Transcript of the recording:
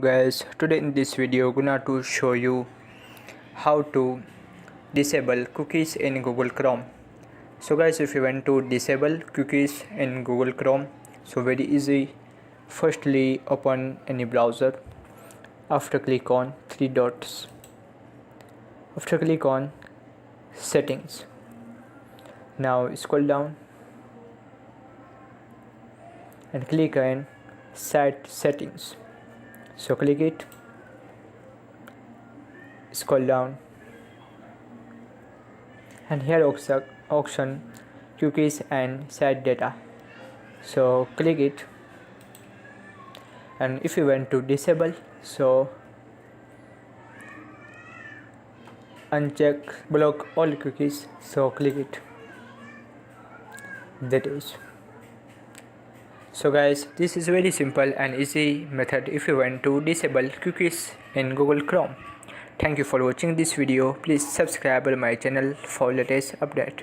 Guys, today in this video gonna to show you how to disable cookies in Google Chrome. So guys, if you want to disable cookies in Google Chrome, so very easy. Firstly, open any browser. After click on three dots. After click on settings. Now scroll down and click on set settings. So click it, scroll down, and here option cookies and set data. So click it, and if you want to disable, so uncheck block all cookies. So click it. That is. So guys, this is very simple and easy method if you want to disable cookies in Google Chrome. Thank you for watching this video. Please subscribe my channel for latest update.